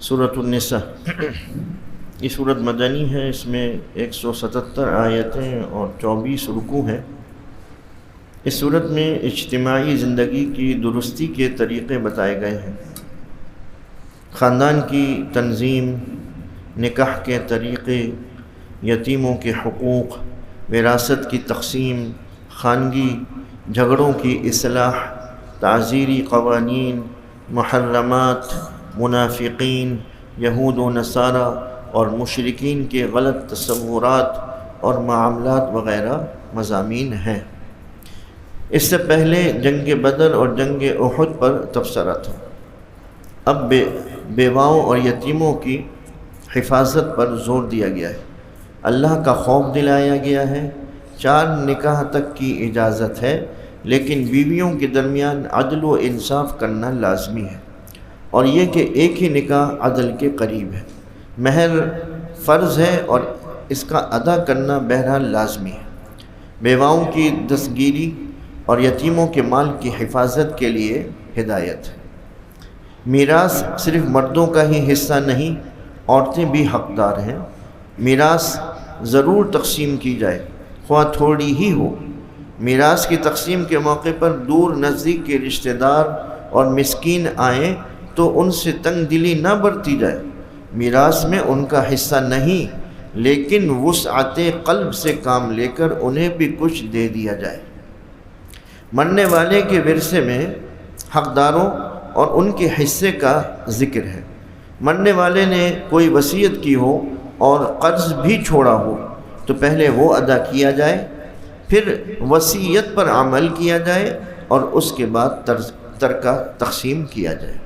سورۃ النساء یہ سورت مدنی ہے، اس میں 177 آیتیں اور 24 رکوع ہیں۔ اس سورت میں اجتماعی زندگی کی درستی کے طریقے بتائے گئے ہیں، خاندان کی تنظیم، نکاح کے طریقے، یتیموں کے حقوق، وراثت کی تقسیم، خانگی جھگڑوں کی اصلاح، تعزیری قوانین، محرمات، منافقین، یہود و نصارہ اور مشرکین کے غلط تصورات اور معاملات وغیرہ مضامین ہیں۔ اس سے پہلے جنگ بدر اور جنگ احد پر تبصرہ تھا۔ اب بیواؤں اور یتیموں کی حفاظت پر زور دیا گیا ہے، اللہ کا خوف دلایا گیا ہے۔ 4 نکاح تک کی اجازت ہے، لیکن بیویوں کے درمیان عدل و انصاف کرنا لازمی ہے، اور یہ کہ ایک ہی نکاح عدل کے قریب ہے۔ مہر فرض ہے اور اس کا ادا کرنا بہرحال لازمی ہے۔ بیواؤں کی دستگیری اور یتیموں کے مال کی حفاظت کے لیے ہدایت ہے۔ میراث صرف مردوں کا ہی حصہ نہیں، عورتیں بھی حقدار ہیں۔ میراث ضرور تقسیم کی جائے، خواہ تھوڑی ہی ہو۔ میراث کی تقسیم کے موقع پر دور نزدیک کے رشتہ دار اور مسکین آئیں تو ان سے تنگ دلی نہ برتی جائے۔ میراث میں ان کا حصہ نہیں، لیکن وسعت قلب سے کام لے کر انہیں بھی کچھ دے دیا جائے۔ مرنے والے کے ورثے میں حقداروں اور ان کے حصے کا ذکر ہے۔ مرنے والے نے کوئی وصیت کی ہو اور قرض بھی چھوڑا ہو تو پہلے وہ ادا کیا جائے، پھر وصیت پر عمل کیا جائے اور اس کے بعد ترکہ تقسیم کیا جائے۔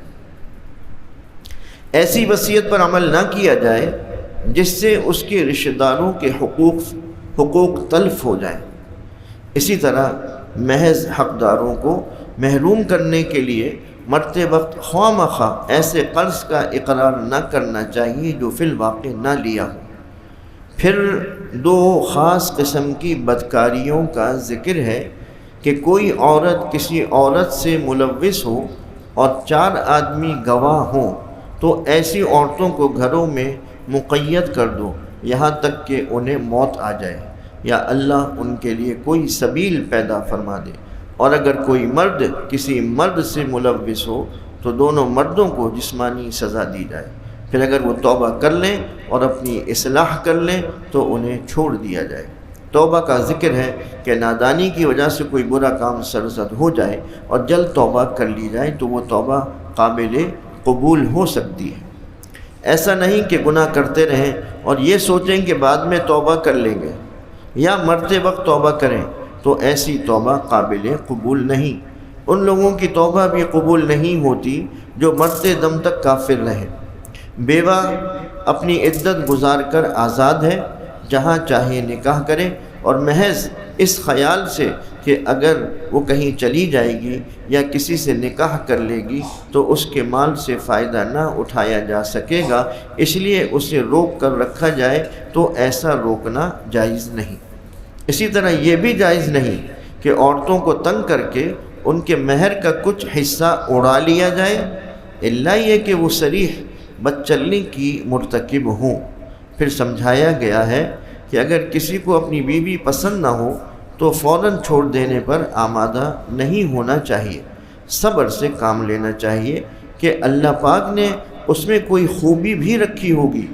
ایسی وصیت پر عمل نہ کیا جائے جس سے اس کے رشتہ داروں کے حقوق تلف ہو جائیں۔ اسی طرح محض حقداروں کو محروم کرنے کے لیے مرتے وقت خواہ مخواہ ایسے قرض کا اقرار نہ کرنا چاہیے جو فی الواقع نہ لیا ہو۔ پھر 2 خاص قسم کی بدکاریوں کا ذکر ہے کہ کوئی عورت کسی عورت سے ملوث ہو اور 4 آدمی گواہ ہوں تو ایسی عورتوں کو گھروں میں مقید کر دو یہاں تک کہ انہیں موت آ جائے، یا اللہ ان کے لیے کوئی سبیل پیدا فرما دے۔ اور اگر کوئی مرد کسی مرد سے ملوث ہو تو دونوں مردوں کو جسمانی سزا دی جائے۔ پھر اگر وہ توبہ کر لیں اور اپنی اصلاح کر لیں تو انہیں چھوڑ دیا جائے۔ توبہ کا ذکر ہے کہ نادانی کی وجہ سے کوئی برا کام سرزد ہو جائے اور جلد توبہ کر لی جائے تو وہ توبہ قابل قبول ہو سکتی ہے۔ ایسا نہیں کہ گناہ کرتے رہیں اور یہ سوچیں کہ بعد میں توبہ کر لیں گے، یا مرتے وقت توبہ کریں تو ایسی توبہ قابل قبول نہیں۔ ان لوگوں کی توبہ بھی قبول نہیں ہوتی جو مرتے دم تک کافر رہیں۔ بیوہ اپنی عدت گزار کر آزاد ہے، جہاں چاہے نکاح کرے، اور محض اس خیال سے کہ اگر وہ کہیں چلی جائے گی یا کسی سے نکاح کر لے گی تو اس کے مال سے فائدہ نہ اٹھایا جا سکے گا، اس لیے اسے روک کر رکھا جائے تو ایسا روکنا جائز نہیں۔ اسی طرح یہ بھی جائز نہیں کہ عورتوں کو تنگ کر کے ان کے مہر کا کچھ حصہ اڑا لیا جائے، الا یہ کہ وہ صریح بدچلنی کی مرتکب ہوں۔ پھر سمجھایا گیا ہے کہ اگر کسی کو اپنی بیوی پسند نہ ہو تو فوراً چھوڑ دینے پر آمادہ نہیں ہونا چاہیے، صبر سے کام لینا چاہیے کہ اللہ پاک نے اس میں کوئی خوبی بھی رکھی ہوگی۔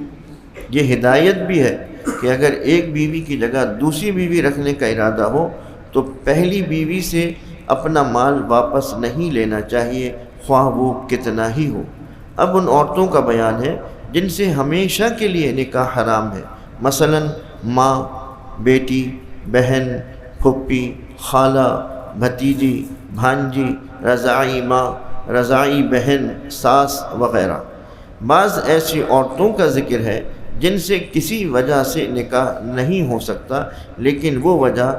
یہ ہدایت بھی ہے کہ اگر ایک بیوی کی جگہ دوسری بیوی رکھنے کا ارادہ ہو تو پہلی بیوی سے اپنا مال واپس نہیں لینا چاہیے، خواہ وہ کتنا ہی ہو۔ اب ان عورتوں کا بیان ہے جن سے ہمیشہ کے لیے نکاح حرام ہے، مثلا ماں، بیٹی، بہن، پھپھی، خالہ، بھتیجی، بھانجی، رضاعی ماں، رضاعی بہن، ساس وغیرہ۔ بعض ایسی عورتوں کا ذکر ہے جن سے کسی وجہ سے نکاح نہیں ہو سکتا، لیکن وہ وجہ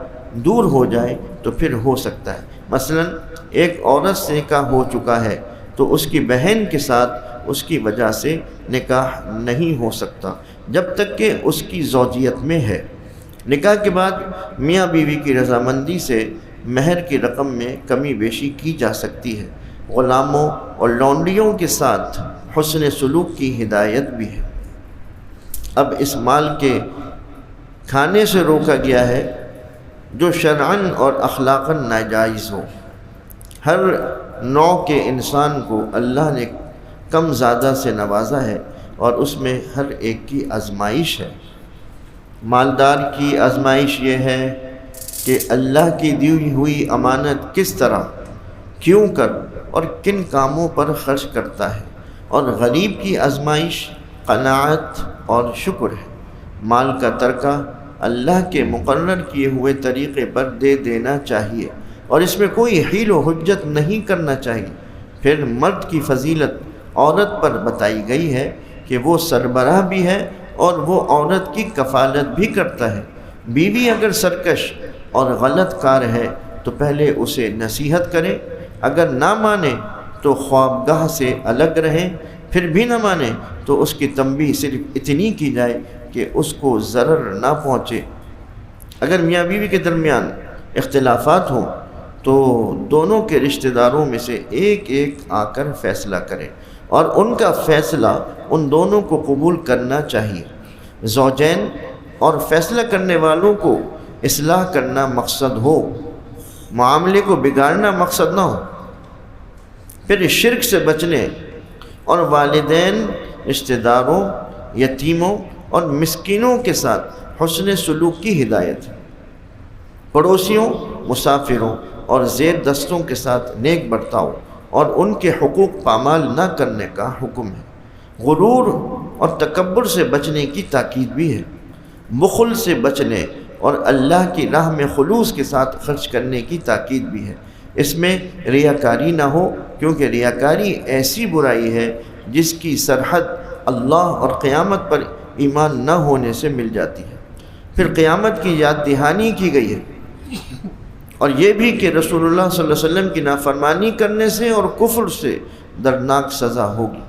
دور ہو جائے تو پھر ہو سکتا ہے۔ مثلا ایک عورت سے نکاح ہو چکا ہے تو اس کی بہن کے ساتھ اس کی وجہ سے نکاح نہیں ہو سکتا جب تک کہ اس کی زوجیت میں ہے۔ نکاح کے بعد میاں بیوی کی رضامندی سے مہر کی رقم میں کمی بیشی کی جا سکتی ہے۔ غلاموں اور لونڈیوں کے ساتھ حسن سلوک کی ہدایت بھی ہے۔ اب اس مال کے کھانے سے روکا گیا ہے جو شرعاً اور اخلاقاً ناجائز ہو۔ ہر نوع کے انسان کو اللہ نے کم زیادہ سے نوازا ہے اور اس میں ہر ایک کی آزمائش ہے۔ مالدار کی آزمائش یہ ہے کہ اللہ کی دی ہوئی امانت کس طرح، کیوں کر اور کن کاموں پر خرچ کرتا ہے، اور غریب کی آزمائش قناعت اور شکر ہے۔ مال کا ترکہ اللہ کے مقرر کیے ہوئے طریقے پر دے دینا چاہیے اور اس میں کوئی حیل و حجت نہیں کرنا چاہیے۔ پھر مرد کی فضیلت عورت پر بتائی گئی ہے کہ وہ سربراہ بھی ہے اور وہ عورت کی کفالت بھی کرتا ہے۔ بیوی اگر سرکش اور غلط کار ہے تو پہلے اسے نصیحت کرے، اگر نہ مانے تو خوابگاہ سے الگ رہیں، پھر بھی نہ مانے تو اس کی تنبیہ صرف اتنی کی جائے کہ اس کو ضرر نہ پہنچے۔ اگر میاں بیوی کے درمیان اختلافات ہوں تو دونوں کے رشتہ داروں میں سے ایک ایک آ کر فیصلہ کرے اور ان کا فیصلہ ان دونوں کو قبول کرنا چاہیے۔ زوجین اور فیصلہ کرنے والوں کو اصلاح کرنا مقصد ہو، معاملے کو بگاڑنا مقصد نہ ہو۔ پھر شرک سے بچنے اور والدین، رشتہ داروں، یتیموں اور مسکینوں کے ساتھ حسن سلوک کی ہدایت ہے۔ پڑوسیوں، مسافروں اور زیر دستوں کے ساتھ نیک برتاؤ اور ان کے حقوق پامال نہ کرنے کا حکم ہے۔ غرور اور تکبر سے بچنے کی تاکید بھی ہے۔ بخل سے بچنے اور اللہ کی راہ میں خلوص کے ساتھ خرچ کرنے کی تاکید بھی ہے۔ اس میں ریاکاری نہ ہو، کیونکہ ریاکاری ایسی برائی ہے جس کی سرحد اللہ اور قیامت پر ایمان نہ ہونے سے مل جاتی ہے۔ پھر قیامت کی یاد دہانی کی گئی ہے اور یہ بھی کہ رسول اللہ صلی اللہ علیہ وسلم کی نافرمانی کرنے سے اور کفر سے دردناک سزا ہوگی۔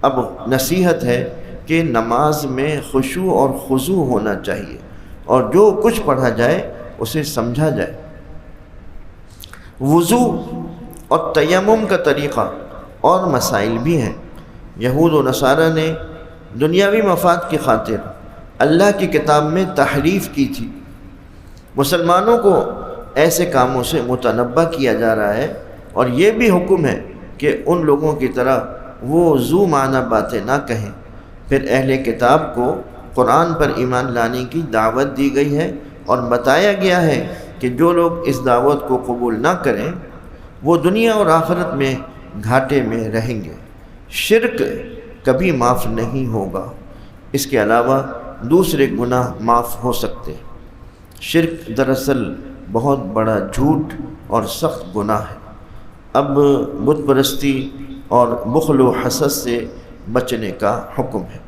اب نصیحت ہے کہ نماز میں خشوع اور خضوع ہونا چاہیے اور جو کچھ پڑھا جائے اسے سمجھا جائے۔ وضو اور تیمم کا طریقہ اور مسائل بھی ہیں۔ یہود و نصارہ نے دنیاوی مفاد کی خاطر اللہ کی کتاب میں تحریف کی تھی۔ مسلمانوں کو ایسے کاموں سے متنبہ کیا جا رہا ہے اور یہ بھی حکم ہے کہ ان لوگوں کی طرح وہ ذو معنی باتیں نہ کہیں۔ پھر اہل کتاب کو قرآن پر ایمان لانے کی دعوت دی گئی ہے اور بتایا گیا ہے کہ جو لوگ اس دعوت کو قبول نہ کریں وہ دنیا اور آخرت میں گھاٹے میں رہیں گے۔ شرک کبھی معاف نہیں ہوگا، اس کے علاوہ دوسرے گناہ معاف ہو سکتے۔ شرک دراصل بہت بڑا جھوٹ اور سخت گناہ ہے۔ اب بت پرستی اور بخل و حسد سے بچنے کا حکم ہے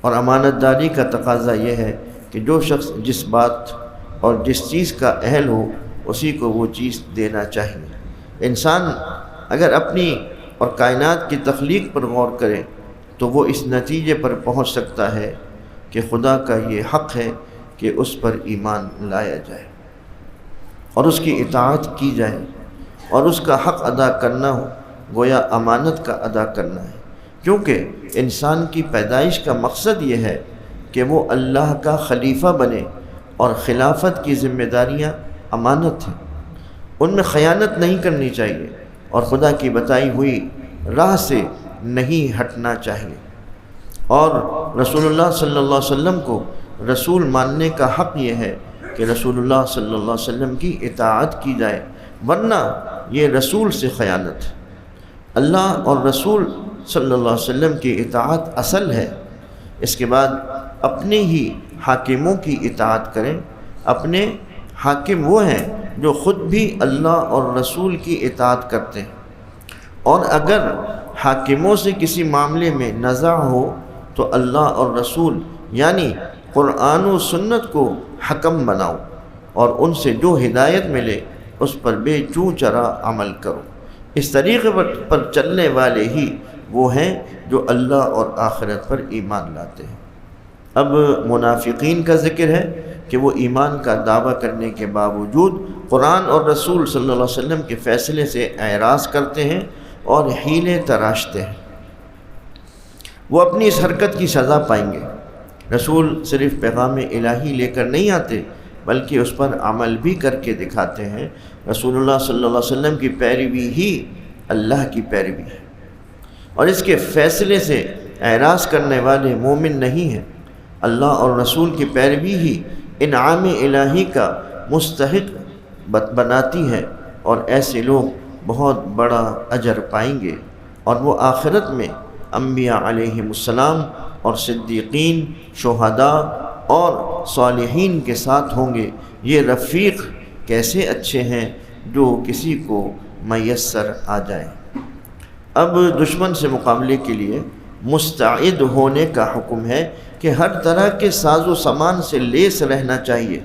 اور امانت داری کا تقاضا یہ ہے کہ جو شخص جس بات اور جس چیز کا اہل ہو اسی کو وہ چیز دینا چاہیے۔ انسان اگر اپنی اور کائنات کی تخلیق پر غور کرے تو وہ اس نتیجے پر پہنچ سکتا ہے کہ خدا کا یہ حق ہے کہ اس پر ایمان لایا جائے اور اس کی اطاعت کی جائے، اور اس کا حق ادا کرنا ہو گویا امانت کا ادا کرنا ہے، کیونکہ انسان کی پیدائش کا مقصد یہ ہے کہ وہ اللہ کا خلیفہ بنے اور خلافت کی ذمہ داریاں امانت ہیں، ان میں خیانت نہیں کرنی چاہیے اور خدا کی بتائی ہوئی راہ سے نہیں ہٹنا چاہیے، اور رسول اللہ صلی اللہ علیہ وسلم کو رسول ماننے کا حق یہ ہے کہ رسول اللہ صلی اللہ علیہ وسلم کی اطاعت کی جائے، ورنہ یہ رسول سے خیانت ہے۔ اللہ اور رسول صلی اللہ علیہ وسلم کی اطاعت اصل ہے، اس کے بعد اپنے ہی حاکموں کی اطاعت کریں۔ اپنے حاکم وہ ہیں جو خود بھی اللہ اور رسول کی اطاعت کرتے ہیں، اور اگر حاکموں سے کسی معاملے میں نزاع ہو تو اللہ اور رسول یعنی قرآن و سنت کو حکم بناؤ اور ان سے جو ہدایت ملے اس پر بے چوں چرا عمل کرو۔ اس طریقے پر چلنے والے ہی وہ ہیں جو اللہ اور آخرت پر ایمان لاتے ہیں۔ اب منافقین کا ذکر ہے کہ وہ ایمان کا دعویٰ کرنے کے باوجود قرآن اور رسول صلی اللہ علیہ وسلم کے فیصلے سے اعراض کرتے ہیں اور حیلے تراشتے ہیں، وہ اپنی اس حرکت کی سزا پائیں گے۔ رسول صرف پیغام الہی لے کر نہیں آتے بلکہ اس پر عمل بھی کر کے دکھاتے ہیں۔ رسول اللہ صلی اللہ علیہ وسلم کی پیروی ہی اللہ کی پیروی ہے، اور اس کے فیصلے سے اعراض کرنے والے مومن نہیں ہیں۔ اللہ اور رسول کی پیروی ہی انعام الہی کا مستحق بناتی ہے، اور ایسے لوگ بہت بڑا اجر پائیں گے، اور وہ آخرت میں انبیاء علیہم السلام اور صدیقین، شہداء اور صالحین کے ساتھ ہوں گے۔ یہ رفیق کیسے اچھے ہیں جو کسی کو میسر آ جائے۔ اب دشمن سے مقابلے کے لیے مستعد ہونے کا حکم ہے کہ ہر طرح کے ساز و سامان سے لیس رہنا چاہیے۔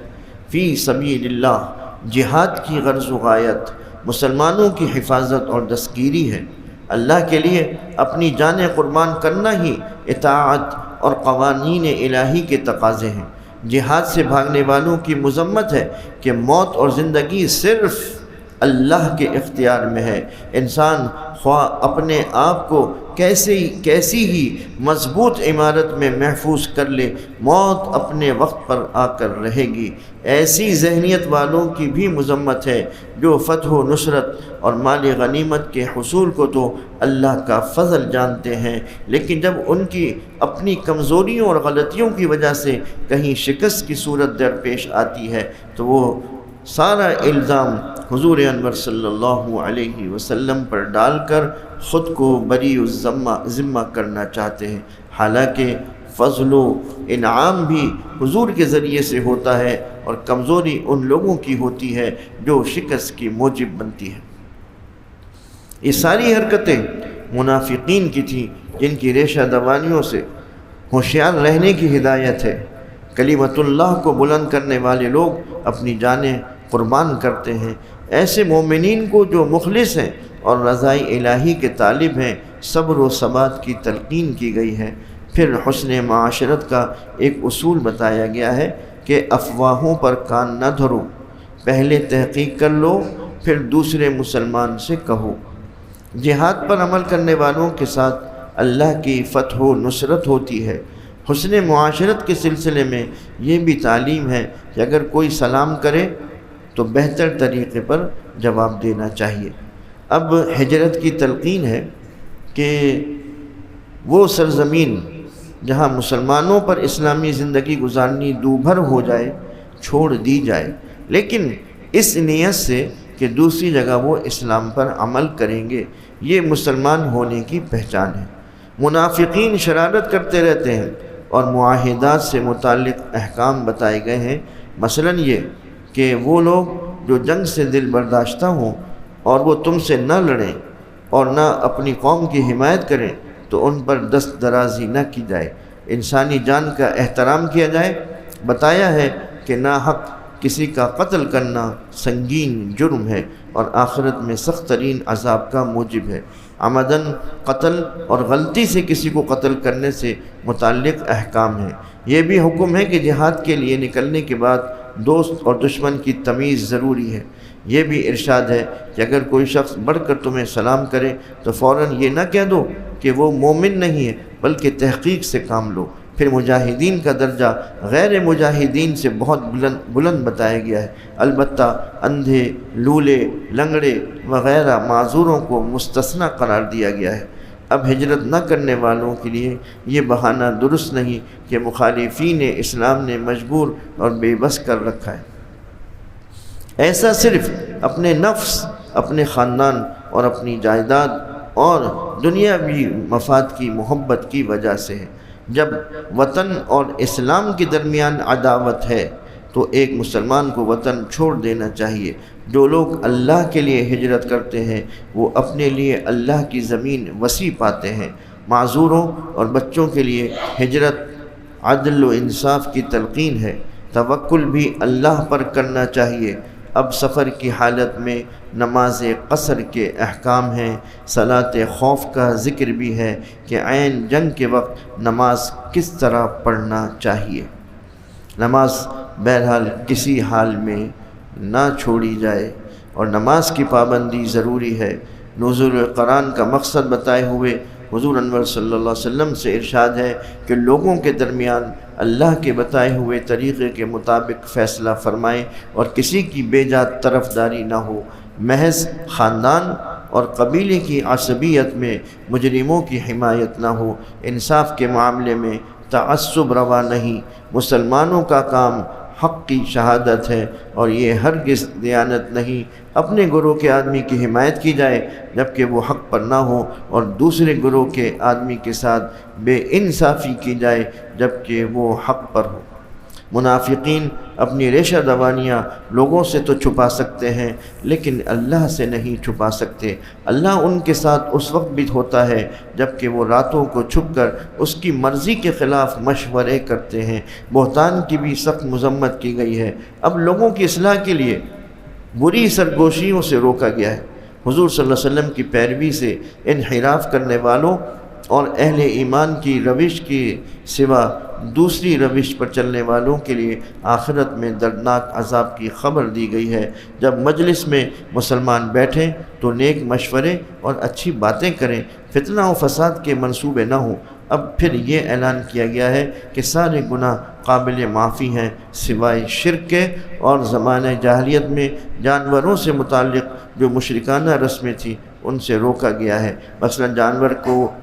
فی سبیل اللہ، جہاد کی غرض و غایت مسلمانوں کی حفاظت اور دستگیری ہے۔ اللہ کے لیے اپنی جانیں قربان کرنا ہی اطاعت اور قوانین الہی کے تقاضے ہیں۔ جہاد سے بھاگنے والوں کی مذمت ہے کہ موت اور زندگی صرف اللہ کے اختیار میں ہے۔ انسان خواہ اپنے آپ کو کیسی ہی مضبوط عمارت میں محفوظ کر لے، موت اپنے وقت پر آ کر رہے گی۔ ایسی ذہنیت والوں کی بھی مذمت ہے جو فتح و نصرت اور مال غنیمت کے حصول کو تو اللہ کا فضل جانتے ہیں، لیکن جب ان کی اپنی کمزوریوں اور غلطیوں کی وجہ سے کہیں شکست کی صورت درپیش آتی ہے تو وہ سارا الزام حضور انور صلی اللہ علیہ وسلم پر ڈال کر خود کو بری ذمہ کرنا چاہتے ہیں، حالانکہ فضل و انعام بھی حضور کے ذریعے سے ہوتا ہے، اور کمزوری ان لوگوں کی ہوتی ہے جو شکست کی موجب بنتی ہے۔ یہ ساری حرکتیں منافقین کی تھیں جن کی ریشہ دوانیوں سے ہوشیار رہنے کی ہدایت ہے۔ کلمت اللہ کو بلند کرنے والے لوگ اپنی جانیں قربان کرتے ہیں۔ ایسے مومنین کو جو مخلص ہیں اور رضاء الہی کے طالب ہیں، صبر و ثبات کی تلقین کی گئی ہے۔ پھر حسن معاشرت کا ایک اصول بتایا گیا ہے کہ افواہوں پر کان نہ دھرو، پہلے تحقیق کر لو پھر دوسرے مسلمان سے کہو۔ جہاد پر عمل کرنے والوں کے ساتھ اللہ کی فتح و نصرت ہوتی ہے۔ حسن معاشرت کے سلسلے میں یہ بھی تعلیم ہے کہ اگر کوئی سلام کرے تو بہتر طریقے پر جواب دینا چاہیے۔ اب ہجرت کی تلقین ہے کہ وہ سرزمین جہاں مسلمانوں پر اسلامی زندگی گزارنی دوبھر ہو جائے چھوڑ دی جائے، لیکن اس نیت سے کہ دوسری جگہ وہ اسلام پر عمل کریں گے۔ یہ مسلمان ہونے کی پہچان ہے۔ منافقین شرارت کرتے رہتے ہیں اور معاہدات سے متعلق احکام بتائے گئے ہیں، مثلا یہ کہ وہ لوگ جو جنگ سے دل برداشتہ ہوں اور وہ تم سے نہ لڑیں اور نہ اپنی قوم کی حمایت کریں تو ان پر دست درازی نہ کی جائے، انسانی جان کا احترام کیا جائے۔ بتایا ہے کہ ناحق کسی کا قتل کرنا سنگین جرم ہے اور آخرت میں سخت ترین عذاب کا موجب ہے۔ عمدن قتل اور غلطی سے کسی کو قتل کرنے سے متعلق احکام ہیں۔ یہ بھی حکم ہے کہ جہاد کے لیے نکلنے کے بعد دوست اور دشمن کی تمیز ضروری ہے۔ یہ بھی ارشاد ہے کہ اگر کوئی شخص بڑھ کر تمہیں سلام کرے تو فوراً یہ نہ کہہ دو کہ وہ مومن نہیں ہے، بلکہ تحقیق سے کام لو۔ پھر مجاہدین کا درجہ غیر مجاہدین سے بہت بلند بتایا گیا ہے، البتہ اندھے، لولے، لنگڑے وغیرہ معذوروں کو مستثنی قرار دیا گیا ہے۔ اب ہجرت نہ کرنے والوں کے لیے یہ بہانہ درست نہیں کہ مخالفین اسلام نے مجبور اور بے بس کر رکھا ہے۔ ایسا صرف اپنے نفس، اپنے خاندان اور اپنی جائیداد اور دنیاوی مفاد کی محبت کی وجہ سے ہے۔ جب وطن اور اسلام کے درمیان عداوت ہے تو ایک مسلمان کو وطن چھوڑ دینا چاہیے۔ جو لوگ اللہ کے لیے ہجرت کرتے ہیں وہ اپنے لیے اللہ کی زمین وسیع پاتے ہیں۔ معذوروں اور بچوں کے لیے ہجرت عدل و انصاف کی تلقین ہے۔ توکل بھی اللہ پر کرنا چاہیے۔ اب سفر کی حالت میں نماز قصر کے احکام ہیں۔ صلاۃ خوف کا ذکر بھی ہے کہ عین جنگ کے وقت نماز کس طرح پڑھنا چاہیے۔ نماز بہرحال کسی حال میں نہ چھوڑی جائے اور نماز کی پابندی ضروری ہے۔ نزول قرآن کا مقصد بتائے ہوئے حضور انور صلی اللہ علیہ وسلم سے ارشاد ہے کہ لوگوں کے درمیان اللہ کے بتائے ہوئے طریقے کے مطابق فیصلہ فرمائیں اور کسی کی بے جا طرفداری نہ ہو، محض خاندان اور قبیلے کی عصبیت میں مجرموں کی حمایت نہ ہو، انصاف کے معاملے میں تعصب روا نہیں، مسلمانوں کا کام حق کی شہادت ہے اور یہ ہرگز دیانت نہیں اپنے گروہ کے آدمی کی حمایت کی جائے جبکہ وہ حق پر نہ ہو، اور دوسرے گروہ کے آدمی کے ساتھ بے انصافی کی جائے جبکہ وہ حق پر ہو۔ منافقین اپنی ریشہ دوانیاں لوگوں سے تو چھپا سکتے ہیں لیکن اللہ سے نہیں چھپا سکتے۔ اللہ ان کے ساتھ اس وقت بھی ہوتا ہے جبکہ وہ راتوں کو چھپ کر اس کی مرضی کے خلاف مشورے کرتے ہیں۔ بہتان کی بھی سخت مذمت کی گئی ہے۔ اب لوگوں کی اصلاح کے لیے بری سرگوشیوں سے روکا گیا ہے۔ حضور صلی اللہ علیہ وسلم کی پیروی سے انحراف کرنے والوں اور اہل ایمان کی روش کے سوا دوسری روش پر چلنے والوں کے لیے آخرت میں دردناک عذاب کی خبر دی گئی ہے۔ جب مجلس میں مسلمان بیٹھیں تو نیک مشورے اور اچھی باتیں کریں، فتنہ و فساد کے منصوبے نہ ہوں۔ اب پھر یہ اعلان کیا گیا ہے کہ سارے گناہ قابل معافی ہیں سوائے شرک کے، اور زمانہ جاہلیت میں جانوروں سے متعلق جو مشرکانہ رسمیں تھیں ان سے روکا گیا ہے، مثلا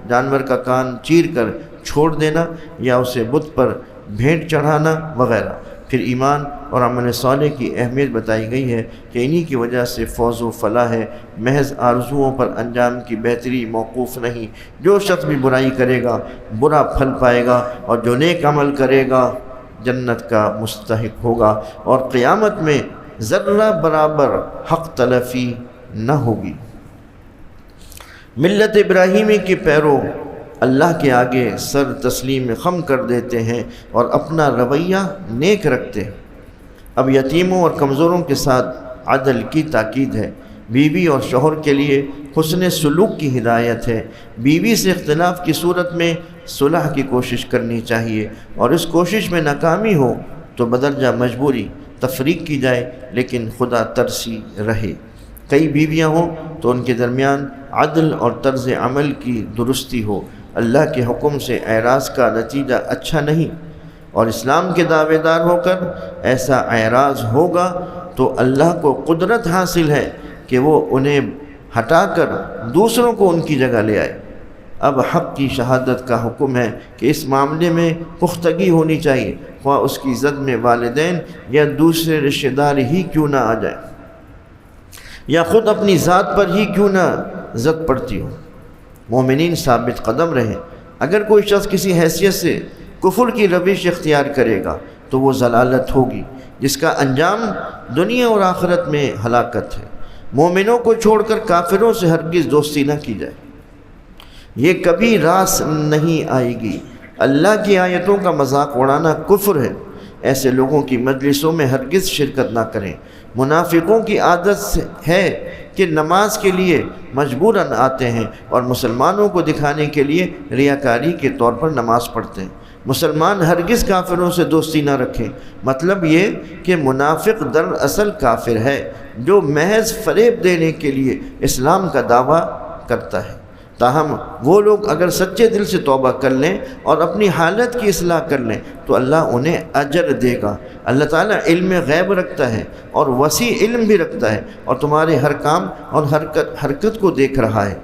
جانور کا کان چیر کر چھوڑ دینا یا اسے بت پر بھینٹ چڑھانا وغیرہ۔ پھر ایمان اور عمل صالح کی اہمیت بتائی گئی ہے کہ انہی کی وجہ سے فوز و فلاح ہے، محض آرزوؤں پر انجام کی بہتری موقوف نہیں۔ جو شخص بھی برائی کرے گا برا پھل پائے گا، اور جو نیک عمل کرے گا جنت کا مستحق ہوگا، اور قیامت میں ذرہ برابر حق تلفی نہ ہوگی۔ ملت ابراہیمی کے پیرو اللہ کے آگے سر تسلیم خم کر دیتے ہیں اور اپنا رویہ نیک رکھتے ہیں۔ اب یتیموں اور کمزوروں کے ساتھ عدل کی تاکید ہے۔ بیوی اور شوہر کے لیے حسن سلوک کی ہدایت ہے۔ بیوی سے اختلاف کی صورت میں صلح کی کوشش کرنی چاہیے، اور اس کوشش میں ناکامی ہو تو بدرجہ مجبوری تفریق کی جائے لیکن خدا ترسی رہے۔ کئی بیویاں ہوں تو ان کے درمیان عدل اور طرز عمل کی درستی ہو۔ اللہ کے حکم سے اعراض کا نتیجہ اچھا نہیں، اور اسلام کے دعوے دار ہو کر ایسا اعراض ہوگا تو اللہ کو قدرت حاصل ہے کہ وہ انہیں ہٹا کر دوسروں کو ان کی جگہ لے آئے۔ اب حق کی شہادت کا حکم ہے کہ اس معاملے میں پختگی ہونی چاہیے، خواہ اس کی زد میں والدین یا دوسرے رشتہ دار ہی کیوں نہ آ جائیں، یا خود اپنی ذات پر ہی کیوں نہ زد پڑتی ہو۔ مومنین ثابت قدم رہیں۔ اگر کوئی شخص کسی حیثیت سے کفر کی روش اختیار کرے گا تو وہ ضلالت ہوگی جس کا انجام دنیا اور آخرت میں ہلاکت ہے۔ مومنوں کو چھوڑ کر کافروں سے ہرگز دوستی نہ کی جائے، یہ کبھی راس نہیں آئے گی۔ اللہ کی آیتوں کا مذاق اڑانا کفر ہے۔ ایسے لوگوں کی مجلسوں میں ہرگز شرکت نہ کریں۔ منافقوں کی عادت ہے کہ نماز کے لیے مجبوراً آتے ہیں اور مسلمانوں کو دکھانے کے لیے ریاکاری کے طور پر نماز پڑھتے ہیں۔ مسلمان ہرگز کافروں سے دوستی نہ رکھیں۔ مطلب یہ کہ منافق دراصل کافر ہے جو محض فریب دینے کے لیے اسلام کا دعویٰ کرتا ہے۔ تاہم وہ لوگ اگر سچے دل سے توبہ کر لیں اور اپنی حالت کی اصلاح کر لیں تو اللہ انہیں اجر دے گا۔ اللہ تعالیٰ علم غیب رکھتا ہے اور وسیع علم بھی رکھتا ہے، اور تمہارے ہر کام اور حرکت کو دیکھ رہا ہے۔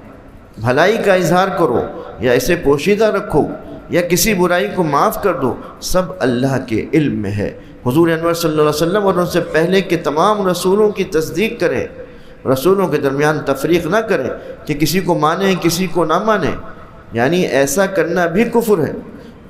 بھلائی کا اظہار کرو یا اسے پوشیدہ رکھو یا کسی برائی کو معاف کر دو، سب اللہ کے علم میں ہے۔ حضور انور صلی اللہ علیہ وسلم اور ان سے پہلے کے تمام رسولوں کی تصدیق کریں۔ رسولوں کے درمیان تفریق نہ کریں کہ کسی کو مانیں کسی کو نہ مانیں، یعنی ایسا کرنا بھی کفر ہے۔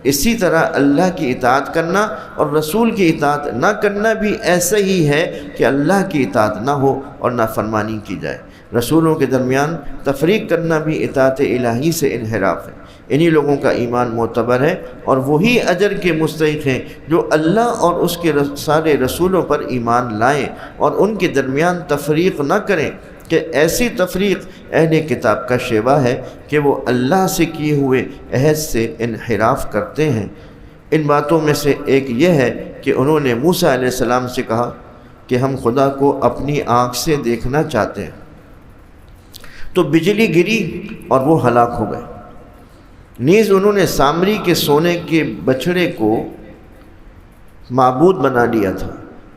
اسی طرح اللہ کی اطاعت کرنا اور رسول کی اطاعت نہ کرنا بھی ایسا ہی ہے کہ اللہ کی اطاعت نہ ہو اور نافرمانی کی جائے۔ رسولوں کے درمیان تفریق کرنا بھی اطاعت الہی سے انحراف ہے۔ انہی لوگوں کا ایمان معتبر ہے اور وہی اجر کے مستحق ہیں جو اللہ اور اس کے سارے رسولوں پر ایمان لائیں اور ان کے درمیان تفریق نہ کریں، کہ ایسی تفریق اہل کتاب کا شیوا ہے کہ وہ اللہ سے کیے ہوئے عہد سے انحراف کرتے ہیں۔ ان باتوں میں سے ایک یہ ہے کہ انہوں نے موسیٰ علیہ السلام سے کہا کہ ہم خدا کو اپنی آنکھ سے دیکھنا چاہتے ہیں۔ تو بجلی گری اور وہ ہلاک ہو گئے۔ نیز انہوں نے سامری کے سونے کے بچھڑے کو معبود بنا لیا تھا۔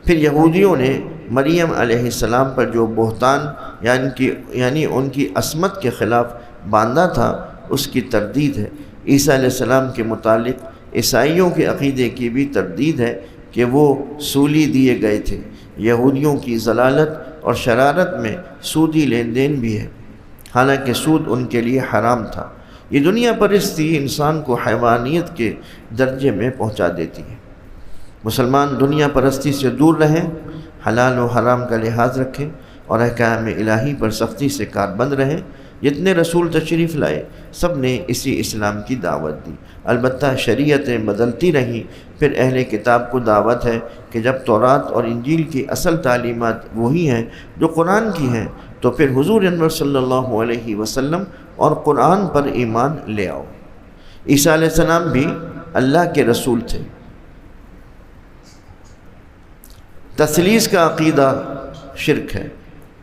پھر یہودیوں نے مریم علیہ السلام پر جو بہتان یعنی ان کی عصمت کے خلاف باندھا تھا اس کی تردید ہے۔ عیسیٰ علیہ السلام کے متعلق عیسائیوں کے عقیدے کی بھی تردید ہے کہ وہ سولی دیے گئے تھے۔ یہودیوں کی ضلالت اور شرارت میں سودی لین دین بھی ہے، حالانکہ سود ان کے لیے حرام تھا۔ یہ دنیا پرستی انسان کو حیوانیت کے درجے میں پہنچا دیتی ہے۔ مسلمان دنیا پرستی سے دور رہیں، حلال و حرام کا لحاظ رکھیں اور احکام الہی پر سختی سے کاربند رہیں۔ جتنے رسول تشریف لائے سب نے اسی اسلام کی دعوت دی، البتہ شریعتیں بدلتی رہیں۔ پھر اہل کتاب کو دعوت ہے کہ جب تورات اور انجیل کی اصل تعلیمات وہی ہیں جو قرآن کی ہیں تو پھر حضور انور صلی اللہ علیہ وسلم اور قرآن پر ایمان لے آؤ۔ عیسیٰ علیہ السلام بھی اللہ کے رسول تھے۔ تثلیث کا عقیدہ شرک ہے،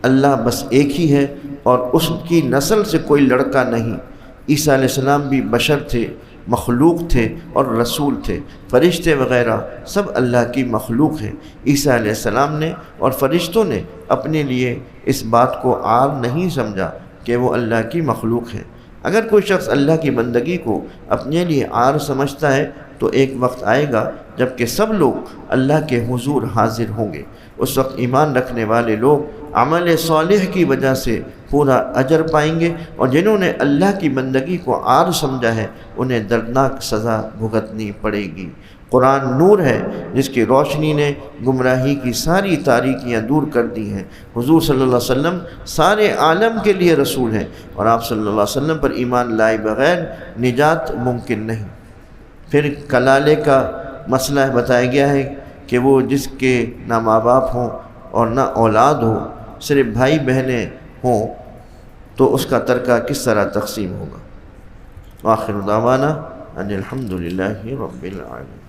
اللہ بس ایک ہی ہے اور اس کی نسل سے کوئی لڑکا نہیں۔ عیسیٰ علیہ السلام بھی بشر تھے، مخلوق تھے اور رسول تھے۔ فرشتے وغیرہ سب اللہ کی مخلوق ہیں۔ عیسیٰ علیہ السلام نے اور فرشتوں نے اپنے لیے اس بات کو عار نہیں سمجھا کہ وہ اللہ کی مخلوق ہیں۔ اگر کوئی شخص اللہ کی بندگی کو اپنے لیے عار سمجھتا ہے تو ایک وقت آئے گا جب کہ سب لوگ اللہ کے حضور حاضر ہوں گے۔ اس وقت ایمان رکھنے والے لوگ عمل صالح کی وجہ سے پورا اجر پائیں گے، اور جنہوں نے اللہ کی بندگی کو عار سمجھا ہے انہیں دردناک سزا بھگتنی پڑے گی۔ قرآن نور ہے جس کی روشنی نے گمراہی کی ساری تاریکیاں دور کر دی ہیں۔ حضور صلی اللہ علیہ وسلم سارے عالم کے لیے رسول ہیں اور آپ صلی اللہ علیہ وسلم پر ایمان لائے بغیر نجات ممکن نہیں۔ پھر کلالے کا مسئلہ بتایا گیا ہے کہ وہ جس کے نہ ماں باپ ہوں اور نہ اولاد ہو، صرف بھائی بہنیں ہوں تو اس کا ترکہ کس طرح تقسیم ہوگا۔ آخر دعوانا ان الحمد للہ رب العالمین۔